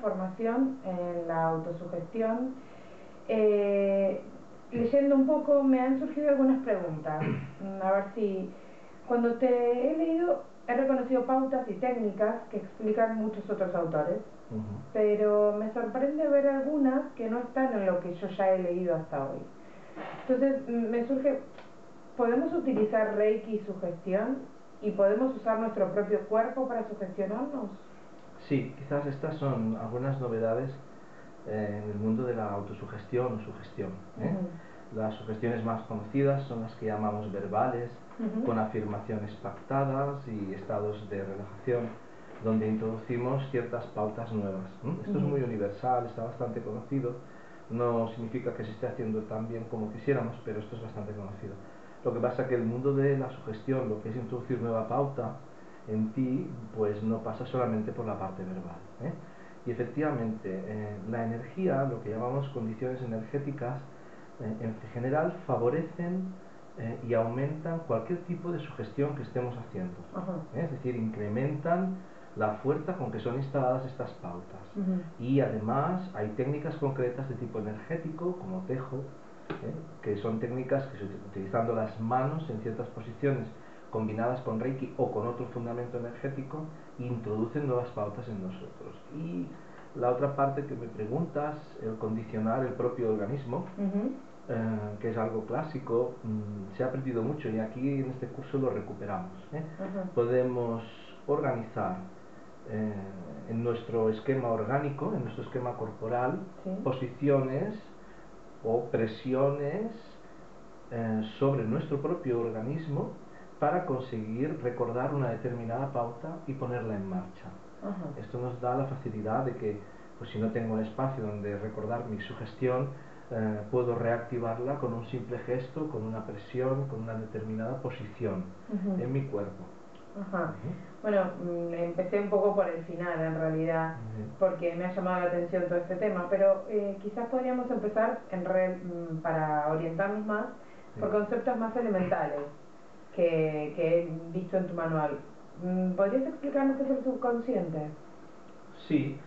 formación en la autosugestión. Leyendo un poco me han surgido algunas preguntas. A ver si... Cuando te he leído, he reconocido pautas y técnicas que explican muchos otros autores, pero me sorprende ver algunas que no están en lo que yo ya he leído hasta hoy. Entonces me surge, ¿podemos utilizar Reiki y sugestión? ¿Y podemos usar nuestro propio cuerpo para sugestionarnos? Sí, quizás estas son algunas novedades en el mundo de la autosugestión o sugestión. Las sugestiones más conocidas son las que llamamos verbales, con afirmaciones pactadas y estados de relajación, donde introducimos ciertas pautas nuevas. Esto es muy universal, está bastante conocido. No significa que se esté haciendo tan bien como quisiéramos, pero esto es bastante conocido. Lo que pasa es que el mundo de la sugestión, lo que es introducir nueva pauta en ti, pues no pasa solamente por la parte verbal. Y efectivamente, la energía, lo que llamamos condiciones energéticas, en general favorecen y aumentan cualquier tipo de sugestión que estemos haciendo. Es decir, incrementan la fuerza con que son instaladas estas pautas. Y además hay técnicas concretas de tipo energético, como tejo, que son técnicas que utilizando las manos en ciertas posiciones combinadas con Reiki o con otro fundamento energético, introducen nuevas pautas en nosotros. Y la otra parte que me preguntas, el condicionar el propio organismo, que es algo clásico, se ha perdido mucho y aquí en este curso lo recuperamos. Podemos organizar en nuestro esquema orgánico, en nuestro esquema corporal, posiciones o presiones sobre nuestro propio organismo para conseguir recordar una determinada pauta y ponerla en marcha. Esto nos da la facilidad de que, pues si no tengo un espacio donde recordar mi sugestión, puedo reactivarla con un simple gesto, con una presión, con una determinada posición en mi cuerpo. Bueno, empecé un poco por el final en realidad, porque me ha llamado la atención todo este tema, pero quizás podríamos empezar para orientarnos más por conceptos más elementales que he visto en tu manual. ¿Podrías explicarnos qué es el subconsciente? Sí,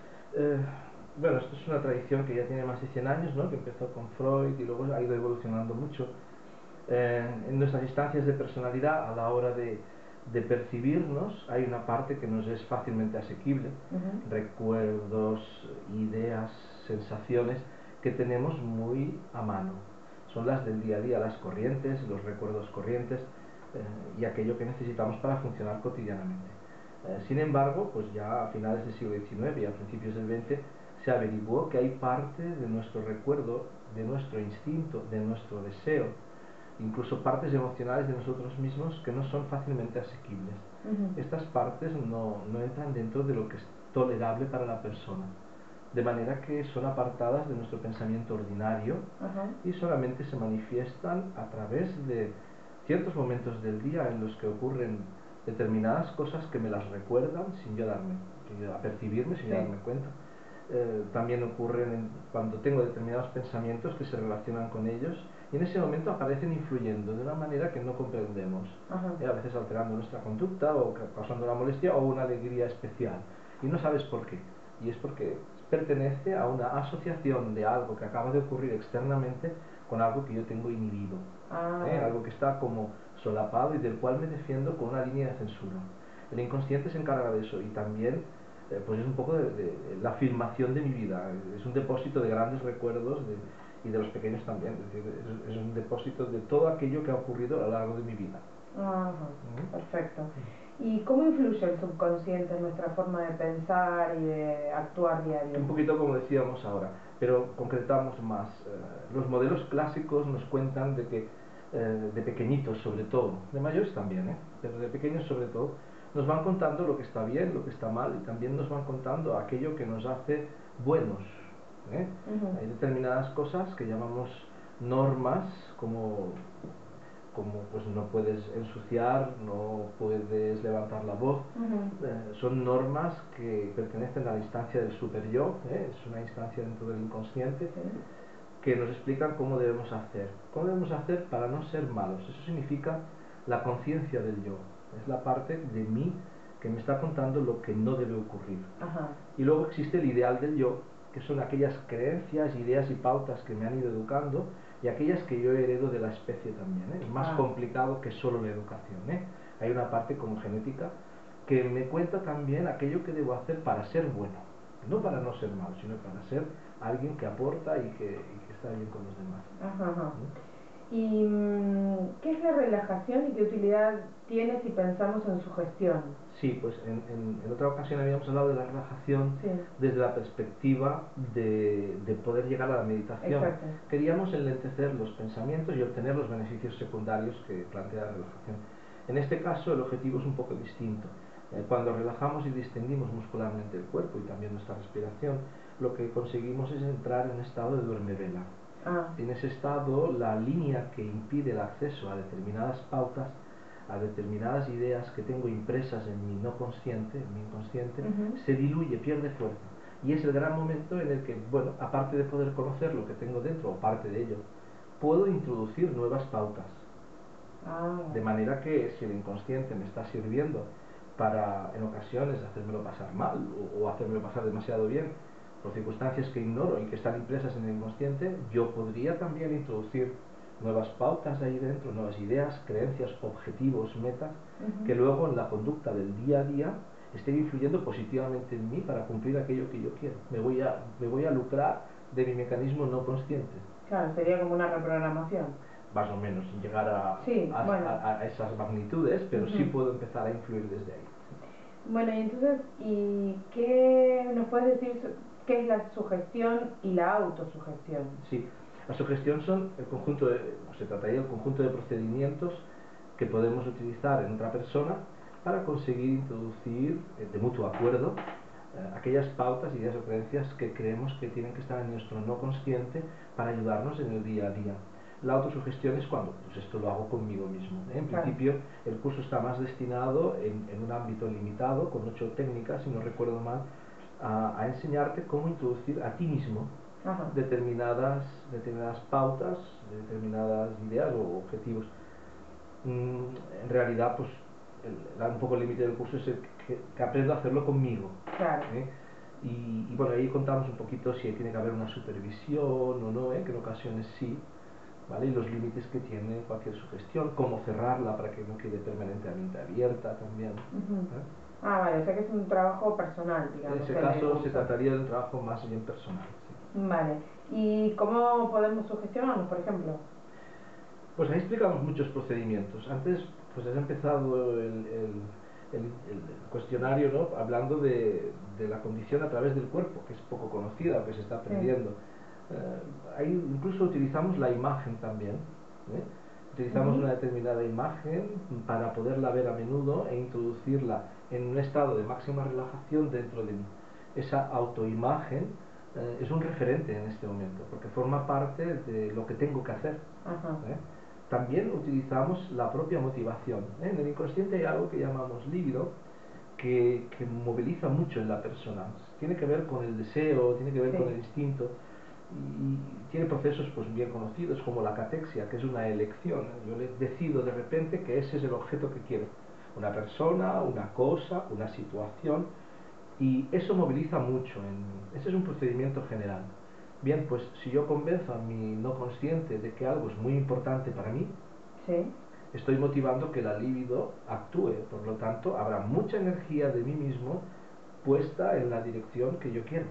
bueno, esto es una tradición que ya tiene más de 100 años, ¿no? Que empezó con Freud y luego ha ido evolucionando mucho. En nuestras instancias de personalidad, a la hora de percibirnos, hay una parte que nos es fácilmente asequible, recuerdos, ideas, sensaciones que tenemos muy a mano. Son las del día a día, las corrientes, los recuerdos corrientes y aquello que necesitamos para funcionar cotidianamente. Sin embargo, pues ya a finales del siglo XIX y a principios del XX se averiguó que hay parte de nuestro recuerdo, de nuestro instinto, de nuestro deseo, incluso partes emocionales de nosotros mismos que no son fácilmente asequibles. Estas partes no entran dentro de lo que es tolerable para la persona, de manera que son apartadas de nuestro pensamiento ordinario y solamente se manifiestan a través de ciertos momentos del día en los que ocurren determinadas cosas que me las recuerdan sin yo apercibirme, sin yo darme cuenta. También ocurren cuando tengo determinados pensamientos que se relacionan con ellos y en ese momento aparecen influyendo de una manera que no comprendemos, a veces alterando nuestra conducta o causando una molestia o una alegría especial y no sabes por qué, y es porque pertenece a una asociación de algo que acaba de ocurrir externamente con algo que yo tengo inhibido, algo que está como solapado y del cual me defiendo con una línea de censura. El inconsciente se encarga de eso y también pues es un poco de la filmación de mi vida, es un depósito de grandes recuerdos y de los pequeños también, es decir, es un depósito de todo aquello que ha ocurrido a lo largo de mi vida. Perfecto. ¿Y cómo influye el subconsciente en nuestra forma de pensar y de actuar diario? Un poquito como decíamos ahora, pero concretamos más. Los modelos clásicos nos cuentan de que de pequeñitos sobre todo, de mayores también, pero de pequeños sobre todo, nos van contando lo que está bien, lo que está mal y también nos van contando aquello que nos hace buenos. Hay determinadas cosas que llamamos normas, como pues no puedes ensuciar, no puedes levantar la voz. Son normas que pertenecen a la instancia del super-yo, es una instancia dentro del inconsciente, que nos explican cómo debemos hacer para no ser malos. Eso significa la conciencia del yo, es la parte de mí que me está contando lo que no debe ocurrir. Ajá. Y luego existe el ideal del yo, que son aquellas creencias, ideas y pautas que me han ido educando, y aquellas que yo heredo de la especie también, ¿eh? Es más complicado que solo la educación, ¿eh? Hay una parte como genética que me cuenta también aquello que debo hacer para ser bueno, no para no ser malo, sino para ser alguien que aporta y que está bien con los demás. Ajá, ajá. ¿Y qué es la relajación y qué utilidad tiene si pensamos en sugestión? Sí, pues en otra ocasión habíamos hablado de la relajación, sí, desde la perspectiva de poder llegar a la meditación. Exacto. Queríamos enlentecer los pensamientos y obtener los beneficios secundarios que plantea la relajación. En este caso el objetivo es un poco distinto. Cuando relajamos y distendimos muscularmente el cuerpo y también nuestra respiración, lo que conseguimos es entrar en un estado de duermevela. En ese estado, la línea que impide el acceso a determinadas pautas, a determinadas ideas que tengo impresas en mi no consciente, en mi inconsciente, se diluye, pierde fuerza. Y es el gran momento en el que, bueno, aparte de poder conocer lo que tengo dentro, o parte de ello, puedo introducir nuevas pautas. De manera que si el inconsciente me está sirviendo para, en ocasiones, hacérmelo pasar mal o hacérmelo pasar demasiado bien, por circunstancias que ignoro y que están impresas en el inconsciente, yo podría también introducir nuevas pautas ahí dentro, nuevas ideas, creencias, objetivos, metas, que luego en la conducta del día a día estén influyendo positivamente en mí para cumplir aquello que yo quiero. Me voy a lucrar de mi mecanismo no consciente. Claro, sería como una reprogramación. Más o menos, sin llegar a esas magnitudes, pero sí puedo empezar a influir desde ahí. Bueno, y entonces, ¿qué nos puedes decir qué es la sugestión y la autosugestión? Sí, la sugestión son se trataría del conjunto de procedimientos que podemos utilizar en otra persona para conseguir introducir de mutuo acuerdo aquellas pautas, ideas o creencias que creemos que tienen que estar en nuestro no consciente para ayudarnos en el día a día. La autosugestión es cuando pues esto lo hago conmigo mismo. En principio el curso está más destinado en un ámbito limitado, con 8 técnicas, si no recuerdo mal, a enseñarte cómo introducir a ti mismo determinadas pautas, determinadas ideas o objetivos. En realidad, pues un poco el límite del curso es que aprendo a hacerlo conmigo. Claro. Y bueno, ahí contamos un poquito si tiene que haber una supervisión o no, que en ocasiones sí, ¿vale? Y los límites que tiene cualquier sugestión, cómo cerrarla para que no quede permanentemente abierta también. Vale, o sea que es un trabajo personal, digamos. En ese caso se trataría de un trabajo más bien personal. Sí. Vale, ¿y cómo podemos sugestionarnos, por ejemplo? Pues ahí explicamos muchos procedimientos. Antes, pues has empezado el cuestionario, ¿no? Hablando de la condición a través del cuerpo, que es poco conocida o que se está aprendiendo. Ahí incluso utilizamos la imagen también. Utilizamos una determinada imagen para poderla ver a menudo e introducirla en un estado de máxima relajación dentro de mí. Esa autoimagen es un referente en este momento, porque forma parte de lo que tengo que hacer. También utilizamos la propia motivación. En el inconsciente hay algo que llamamos líbido, que moviliza mucho en la persona. Tiene que ver con el deseo, tiene que ver con el instinto, y tiene procesos pues bien conocidos como la catexia, que es una elección. Yo decido de repente que ese es el objeto que quiero. Una persona, una cosa, una situación, y eso moviliza mucho en mí. Ese es un procedimiento general. Bien, pues si yo convenzo a mi no consciente de que algo es muy importante para mí, estoy motivando que la libido actúe. Por lo tanto, habrá mucha energía de mí mismo puesta en la dirección que yo quiero.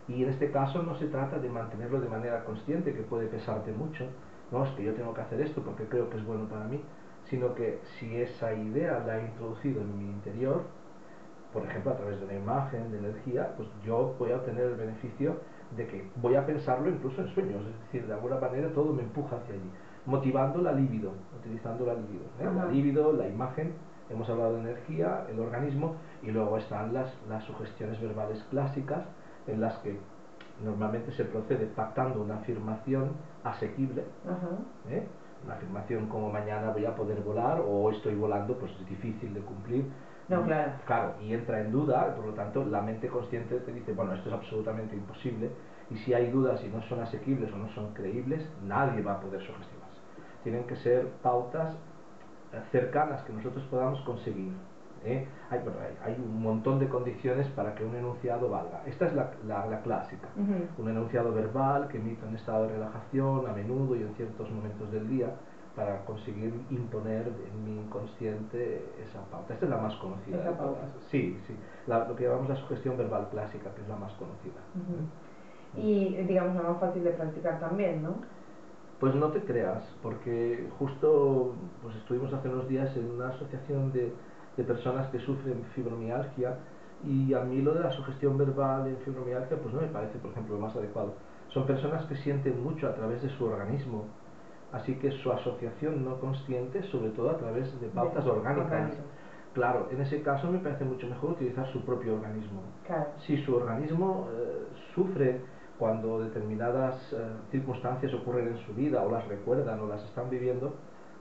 Y en este caso no se trata de mantenerlo de manera consciente, que puede pesarte mucho. No, es que yo tengo que hacer esto porque creo que es bueno para mí, sino que si esa idea la he introducido en mi interior, por ejemplo a través de una imagen, de energía, pues yo voy a obtener el beneficio de que voy a pensarlo incluso en sueños. Es decir, de alguna manera todo me empuja hacia allí, motivando la libido, utilizando la libido. La libido, la imagen, hemos hablado de energía, el organismo, y luego están las sugestiones verbales clásicas, en las que normalmente se procede pactando una afirmación asequible, una afirmación como mañana voy a poder volar, o estoy volando, pues es difícil de cumplir. No, claro. Claro, y entra en duda, por lo tanto la mente consciente te dice, bueno, esto es absolutamente imposible, y si hay dudas y no son asequibles o no son creíbles, nadie va a poder sugestionarse. Tienen que ser pautas cercanas que nosotros podamos conseguir. Hay un montón de condiciones para que un enunciado valga. Esta es la clásica. Un enunciado verbal que emito en estado de relajación a menudo y en ciertos momentos del día para conseguir imponer en mi inconsciente esa pauta. Esta es la más conocida de todas. Sí, lo que llamamos la sugestión verbal clásica, que es la más conocida. Y digamos la más fácil de practicar también, ¿no? Pues no te creas, porque justo pues estuvimos hace unos días en una asociación de personas que sufren fibromialgia, y a mí lo de la sugestión verbal en fibromialgia pues no me parece, por ejemplo, lo más adecuado. Son personas que sienten mucho a través de su organismo, así que su asociación no consciente, sobre todo a través de pautas orgánicas. Claro, en ese caso me parece mucho mejor utilizar su propio organismo. Claro. Si su organismo sufre cuando determinadas circunstancias ocurren en su vida, o las recuerdan o las están viviendo,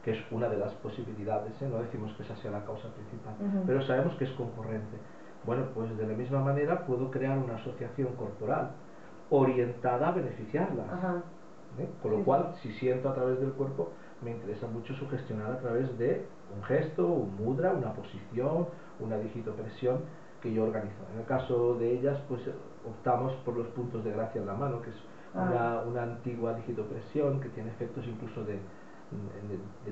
que es una de las posibilidades, no decimos que esa sea la causa principal, pero sabemos que es concurrente. Bueno, pues de la misma manera puedo crear una asociación corporal orientada a beneficiarlas. Con lo cual, si siento a través del cuerpo, me interesa mucho sugestionar a través de un gesto, un mudra, una posición, una digitopresión que yo organizo. En el caso de ellas, pues optamos por los puntos de gracia en la mano, que es una antigua digitopresión que tiene efectos incluso de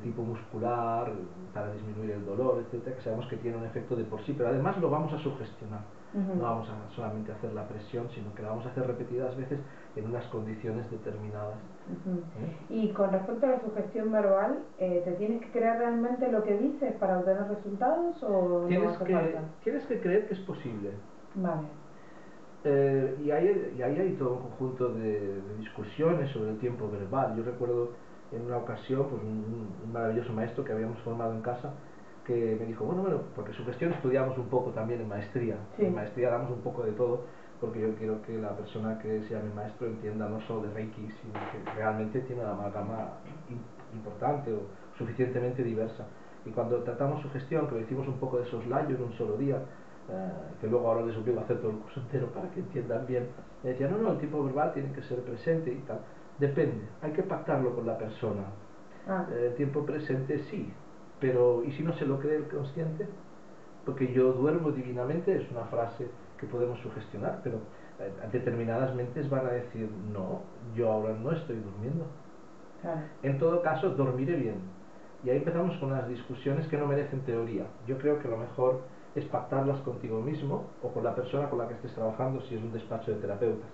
tipo muscular para disminuir el dolor, etcétera, que sabemos que tiene un efecto de por sí, pero además lo vamos a sugestionar. No vamos a solamente hacer la presión, sino que la vamos a hacer repetidas veces en unas condiciones determinadas. Y con respecto a la sugestión verbal, ¿te tienes que creer realmente lo que dices para obtener resultados o tienes que creer que es posible? Vale. Y ahí hay todo un conjunto de discusiones sobre el tiempo verbal. Yo recuerdo en una ocasión pues un maravilloso maestro que habíamos formado en casa, que me dijo, bueno, porque sugestión estudiamos un poco también en maestría. En maestría damos un poco de todo, porque yo quiero que la persona que se llame maestro entienda no solo de Reiki, sino que realmente tiene una amalgama importante o suficientemente diversa. Y cuando tratamos sugestión, que lo hicimos un poco de soslayo en un solo día, que luego ahora les obligo a hacer todo el curso entero para que entiendan bien, me decían, no, el tiempo verbal tiene que ser presente y tal. Depende, hay que pactarlo con la persona. El tiempo presente sí, pero ¿y si no se lo cree el consciente? Porque yo duermo divinamente es una frase que podemos sugestionar, pero determinadas mentes van a decir, no, yo ahora no estoy durmiendo. En todo caso, dormiré bien. Y ahí empezamos con las discusiones que no merecen teoría. Yo creo que lo mejor es pactarlas contigo mismo o con la persona con la que estés trabajando, si es un despacho de terapeutas.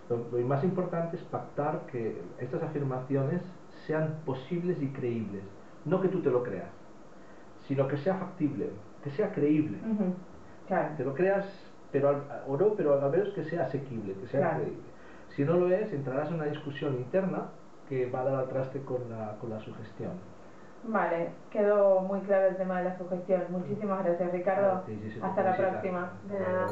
Lo más importante es pactar que estas afirmaciones sean posibles y creíbles. No que tú te lo creas, sino que sea factible, que sea creíble. Te lo creas, pero a menos que sea asequible, que sea creíble. Si no lo es, entrarás en una discusión interna que va a dar al traste con la sugestión. Vale, quedó muy claro el tema de la sugestión. Muchísimas gracias, Ricardo. Hasta la próxima. De nada.